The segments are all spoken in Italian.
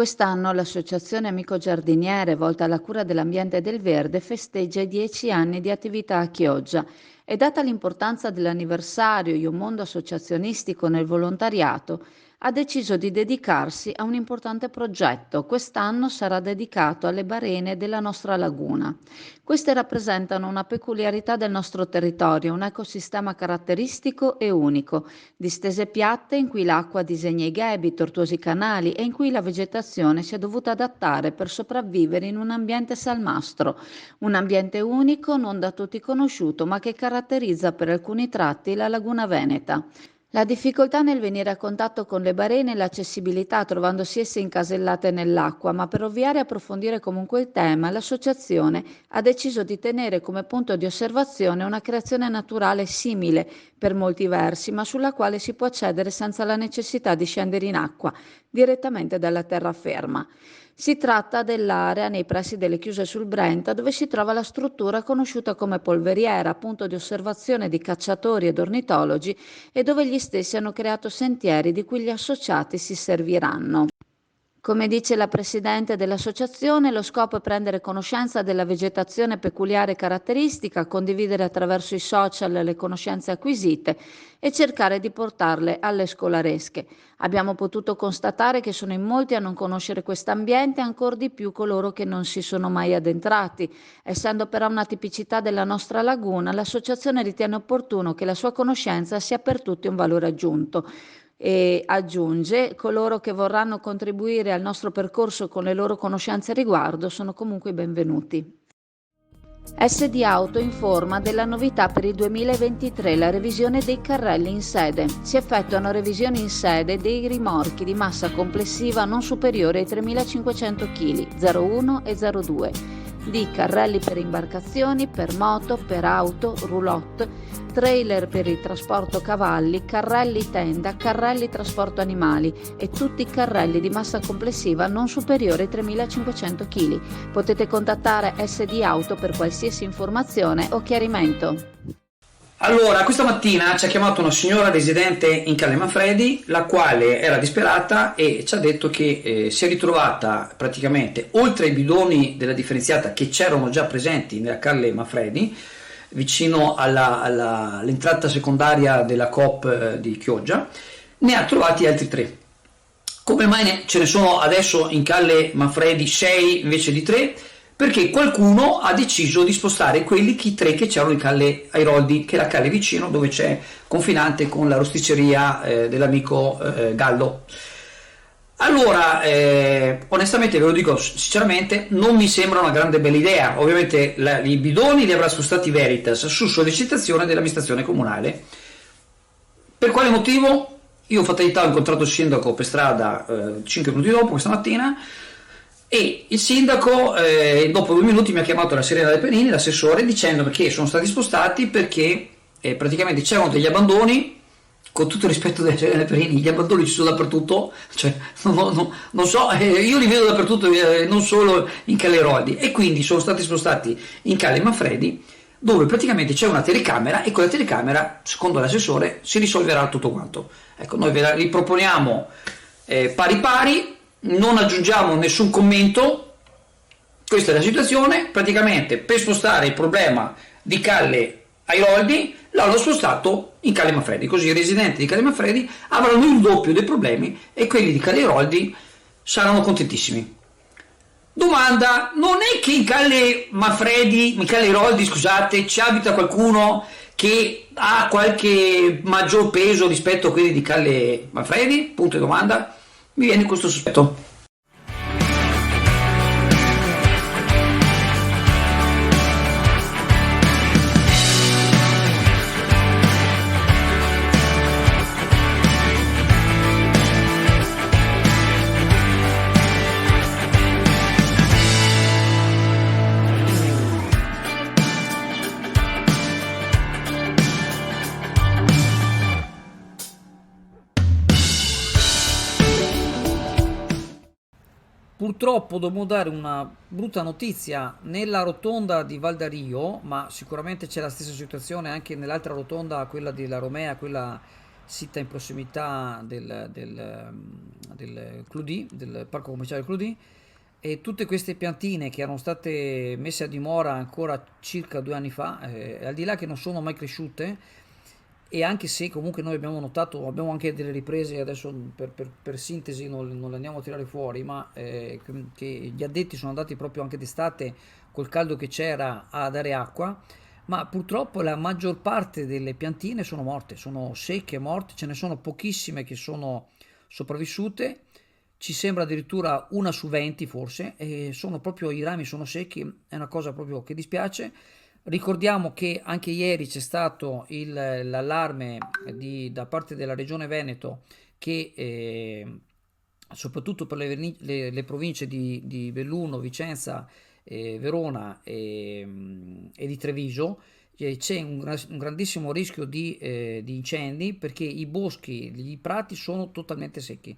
Quest'anno l'Associazione Amico Giardiniere, volta alla cura dell'ambiente e del verde, festeggia i 10 anni di attività a Chioggia e data l'importanza dell'anniversario e un mondo associazionistico nel volontariato, ha deciso di dedicarsi a un importante progetto. Quest'anno sarà dedicato alle balene della nostra laguna. Queste rappresentano una peculiarità del nostro territorio, un ecosistema caratteristico e unico, distese piatte in cui l'acqua disegna i ghebi, tortuosi canali e in cui la vegetazione si è dovuta adattare per sopravvivere in un ambiente salmastro, un ambiente unico, non da tutti conosciuto, ma che caratterizza per alcuni tratti la laguna veneta. La difficoltà nel venire a contatto con le balene e l'accessibilità, trovandosi esse incasellate nell'acqua, ma per ovviare e approfondire comunque il tema, l'associazione ha deciso di tenere come punto di osservazione una creazione naturale simile per molti versi, ma sulla quale si può accedere senza la necessità di scendere in acqua direttamente dalla terraferma. Si tratta dell'area nei pressi delle chiuse sul Brenta dove si trova la struttura conosciuta come polveriera, punto di osservazione di cacciatori ed ornitologi e dove gli stessi hanno creato sentieri di cui gli associati si serviranno. Come dice la presidente dell'associazione, lo scopo è prendere conoscenza della vegetazione peculiare e caratteristica, condividere attraverso i social le conoscenze acquisite e cercare di portarle alle scolaresche. Abbiamo potuto constatare che sono in molti a non conoscere quest'ambiente, ancor di più coloro che non si sono mai addentrati. Essendo però una tipicità della nostra laguna, l'associazione ritiene opportuno che la sua conoscenza sia per tutti un valore aggiunto. E aggiunge, coloro che vorranno contribuire al nostro percorso con le loro conoscenze a riguardo sono comunque benvenuti. SD Auto informa della novità per il 2023, la revisione dei carrelli in sede. Si effettuano revisioni in sede dei rimorchi di massa complessiva non superiore ai 3.500 kg, 01 e 02, di carrelli per imbarcazioni, per moto, per auto, roulotte, trailer per il trasporto cavalli, carrelli tenda, carrelli trasporto animali e tutti i carrelli di massa complessiva non superiore ai 3.500 kg. Potete contattare SD Auto per qualsiasi informazione o chiarimento. Allora, questa mattina ci ha chiamato una signora residente in Calle Manfredi, la quale era disperata e ci ha detto che si è ritrovata praticamente oltre ai bidoni della differenziata che c'erano già presenti nella Calle Manfredi, vicino all'entrata secondaria della Coop di Chioggia, ne ha trovati altri 3. Come mai ce ne sono adesso in Calle Manfredi 6 invece di 3? Perché qualcuno ha deciso di spostare quelli 3 che c'erano in Calle Airoldi, che è la calle vicino dove c'è confinante con la rosticceria dell'amico Gallo. Allora, onestamente ve lo dico sinceramente, non mi sembra una grande bella idea. Ovviamente i bidoni li avrà spostati Veritas su sollecitazione dell'amministrazione comunale. Per quale motivo? Io fatalità ho incontrato il sindaco per strada 5 minuti dopo, questa mattina, e il sindaco dopo 2 minuti mi ha chiamato la Serena De Penini, l'assessore, dicendo che sono stati spostati perché praticamente c'erano degli abbandoni. Con tutto il rispetto della Serena De Penini, gli abbandoni ci sono dappertutto, cioè, non so, io li vedo dappertutto, non solo in Calle Airoldi, e quindi sono stati spostati in Calle Manfredi, dove praticamente c'è una telecamera e con la telecamera, secondo l'assessore, si risolverà tutto quanto. Ecco, noi ve la riproponiamo pari pari, non aggiungiamo nessun commento. Questa è la situazione. Praticamente per spostare il problema di Calle Airoldi l'hanno spostato in Calle Manfredi, così i residenti di Calle Manfredi avranno il doppio dei problemi e quelli di Calle Airoldi saranno contentissimi. Domanda: non è che in Calle Manfredi, in Calle Airoldi, scusate, ci abita qualcuno che ha qualche maggior peso rispetto a quelli di Calle Manfredi? Punto di domanda. Mi viene questo sospetto. Purtroppo dobbiamo dare una brutta notizia: nella rotonda di Valdario, ma sicuramente c'è la stessa situazione anche nell'altra rotonda, quella della Romea, quella sita in prossimità del Clou-D, del parco commerciale Clou-D, e tutte queste piantine che erano state messe a dimora ancora circa 2 anni fa, al di là che non sono mai cresciute, e anche se comunque noi abbiamo notato, abbiamo anche delle riprese adesso per sintesi non le andiamo a tirare fuori, ma che gli addetti sono andati proprio anche d'estate col caldo che c'era a dare acqua, ma purtroppo la maggior parte delle piantine sono morte, sono secche, morte, ce ne sono pochissime che sono sopravvissute, ci sembra addirittura una su 20 forse, e sono proprio, i rami sono secchi, è una cosa proprio che dispiace. Ricordiamo che anche ieri c'è stato l'allarme da parte della Regione Veneto che soprattutto per le province di Belluno, Vicenza, Verona e di Treviso c'è un grandissimo rischio di incendi, perché i boschi, i prati sono totalmente secchi.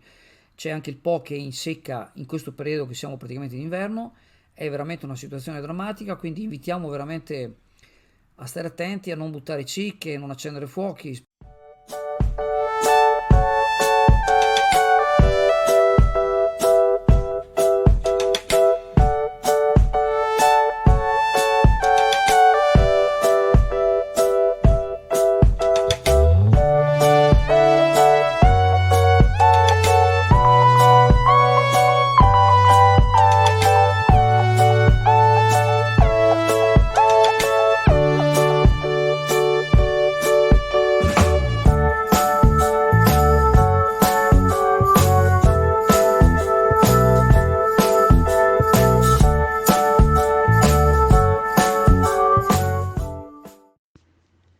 C'è anche il Po che è in secca in questo periodo che siamo praticamente in inverno. È veramente una situazione drammatica, quindi invitiamo veramente a stare attenti, a non buttare cicche, a non accendere fuochi.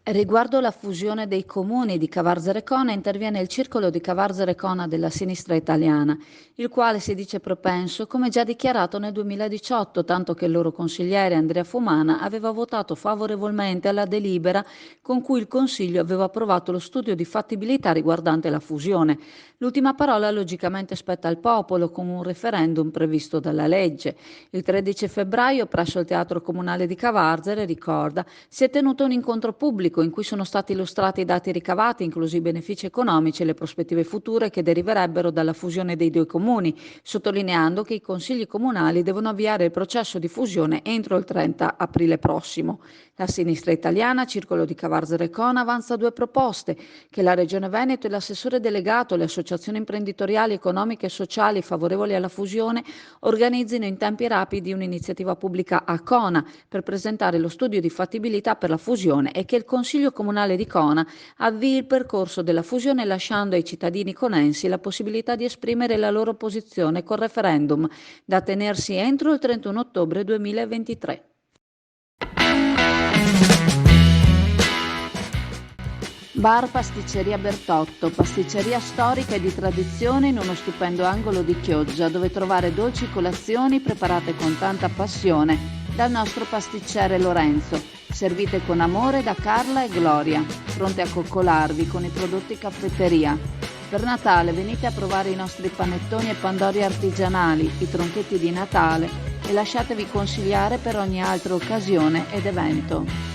Riguardo la fusione dei comuni di Cavarzere e Cona interviene il circolo di Cavarzere e Cona della sinistra italiana, il quale si dice propenso, come già dichiarato nel 2018, tanto che il loro consigliere Andrea Fumana aveva votato favorevolmente alla delibera con cui il Consiglio aveva approvato lo studio di fattibilità riguardante la fusione. L'ultima parola logicamente spetta al popolo, con un referendum previsto dalla legge. Il 13 febbraio, presso il Teatro Comunale di Cavarzere, ricorda, si è tenuto un incontro pubblico in cui sono stati illustrati i dati ricavati, inclusi i benefici economici e le prospettive future che deriverebbero dalla fusione dei due comuni, sottolineando che i consigli comunali devono avviare il processo di fusione entro il 30 aprile prossimo. La sinistra italiana, Circolo di Cavarzere e Cona, avanza due proposte: che la Regione Veneto e l'assessore delegato, le associazioni imprenditoriali, economiche e sociali favorevoli alla fusione organizzino in tempi rapidi un'iniziativa pubblica a Cona per presentare lo studio di fattibilità per la fusione, e che il Consiglio Comunale di Cona avvii il percorso della fusione, lasciando ai cittadini conensi la possibilità di esprimere la loro posizione col referendum, da tenersi entro il 31 ottobre 2023. Bar Pasticceria Bertotto, pasticceria storica e di tradizione in uno stupendo angolo di Chioggia, dove trovare dolci colazioni preparate con tanta passione dal nostro pasticcere Lorenzo, servite con amore da Carla e Gloria, pronte a coccolarvi con i prodotti caffetteria. Per Natale venite a provare i nostri panettoni e pandori artigianali, i tronchetti di Natale, e lasciatevi consigliare per ogni altra occasione ed evento.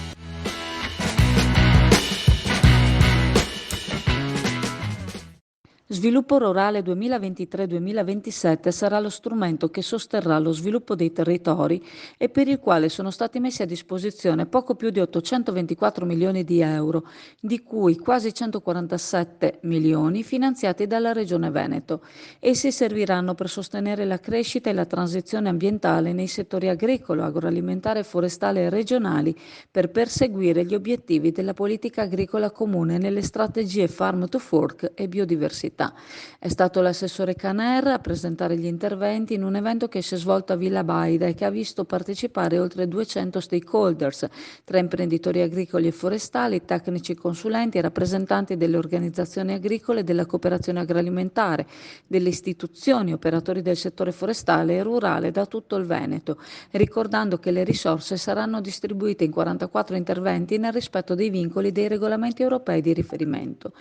Sviluppo Rurale 2023-2027 sarà lo strumento che sosterrà lo sviluppo dei territori e per il quale sono stati messi a disposizione poco più di 824 milioni di euro, di cui quasi 147 milioni finanziati dalla Regione Veneto. Essi serviranno per sostenere la crescita e la transizione ambientale nei settori agricolo, agroalimentare e forestale regionali, per perseguire gli obiettivi della politica agricola comune nelle strategie Farm to Fork e biodiversità. È stato l'assessore Caner a presentare gli interventi in un evento che si è svolto a Villa Baida e che ha visto partecipare oltre 200 stakeholders, tra imprenditori agricoli e forestali, tecnici consulenti e rappresentanti delle organizzazioni agricole e della cooperazione agroalimentare, delle istituzioni, operatori del settore forestale e rurale da tutto il Veneto, ricordando che le risorse saranno distribuite in 44 interventi nel rispetto dei vincoli dei regolamenti europei di riferimento.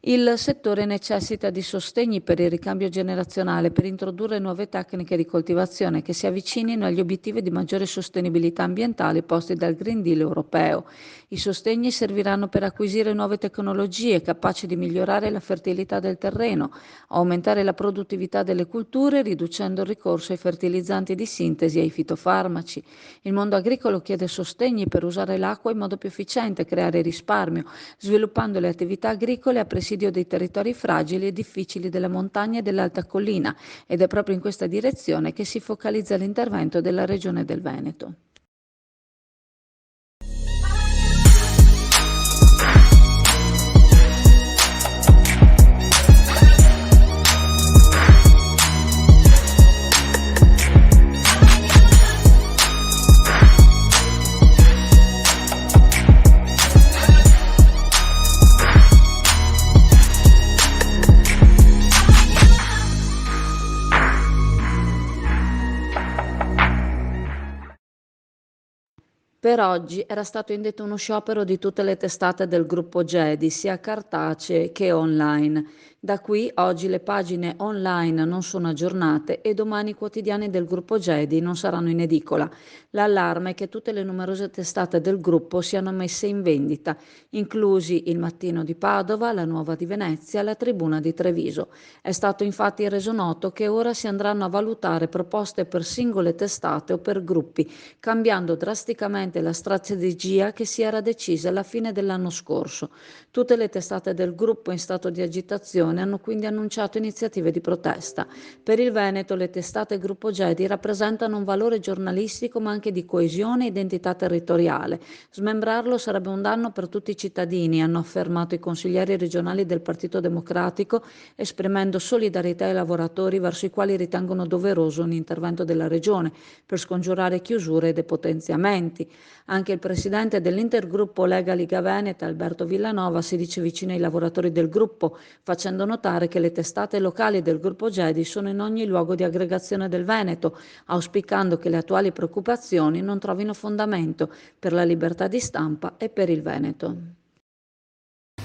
Il settore necessita di sostegni per il ricambio generazionale per introdurre nuove tecniche di coltivazione che si avvicinino agli obiettivi di maggiore sostenibilità ambientale posti dal Green Deal europeo. I sostegni serviranno per acquisire nuove tecnologie capaci di migliorare la fertilità del terreno, aumentare la produttività delle culture, riducendo il ricorso ai fertilizzanti di sintesi e ai fitofarmaci. Il mondo agricolo chiede sostegni per usare l'acqua in modo più efficiente, creare risparmio, sviluppando le attività agricole a presidio dei territori fragili e difficili della montagna e dell'alta collina, ed è proprio in questa direzione che si focalizza l'intervento della Regione del Veneto. Per oggi era stato indetto uno sciopero di tutte le testate del gruppo Gedi, sia cartacee che online. Da qui oggi le pagine online non sono aggiornate e domani i quotidiani del gruppo Gedi non saranno in edicola. L'allarme è che tutte le numerose testate del gruppo siano messe in vendita, inclusi il Mattino di Padova, la Nuova di Venezia, la Tribuna di Treviso. È stato infatti reso noto che ora si andranno a valutare proposte per singole testate o per gruppi, cambiando drasticamente la strategia che si era decisa alla fine dell'anno scorso. Tutte le testate del gruppo in stato di agitazione hanno quindi annunciato iniziative di protesta. Per il Veneto le testate gruppo Gedi rappresentano un valore giornalistico ma anche di coesione e identità territoriale. Smembrarlo sarebbe un danno per tutti i cittadini, hanno affermato i consiglieri regionali del Partito Democratico, esprimendo solidarietà ai lavoratori verso i quali ritengono doveroso un intervento della Regione per scongiurare chiusure e depotenziamenti. Anche il presidente dell'intergruppo Lega Liga Veneta, Alberto Villanova, si dice vicino ai lavoratori del gruppo, facendo notare che le testate locali del gruppo Gedi sono in ogni luogo di aggregazione del Veneto, auspicando che le attuali preoccupazioni non trovino fondamento per la libertà di stampa e per il Veneto.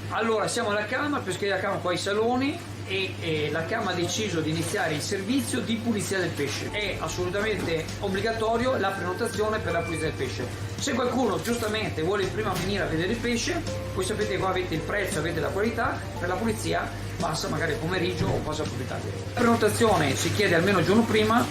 Allora, siamo alla Camera, Pescheria Camera qua ai saloni e la Camera ha deciso di iniziare il servizio di pulizia del pesce. È assolutamente obbligatorio la prenotazione per la pulizia del pesce. Se qualcuno giustamente vuole prima venire a vedere il pesce, voi sapete qua avete il prezzo, avete la qualità, per la pulizia passa magari pomeriggio o passa proprietario. La prenotazione si chiede almeno il giorno prima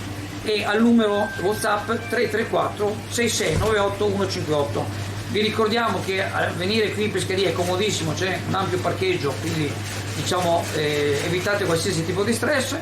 e al numero WhatsApp 334 6698 158. Vi ricordiamo che venire qui in pescheria è comodissimo, c'è un ampio parcheggio, quindi diciamo evitate qualsiasi tipo di stress.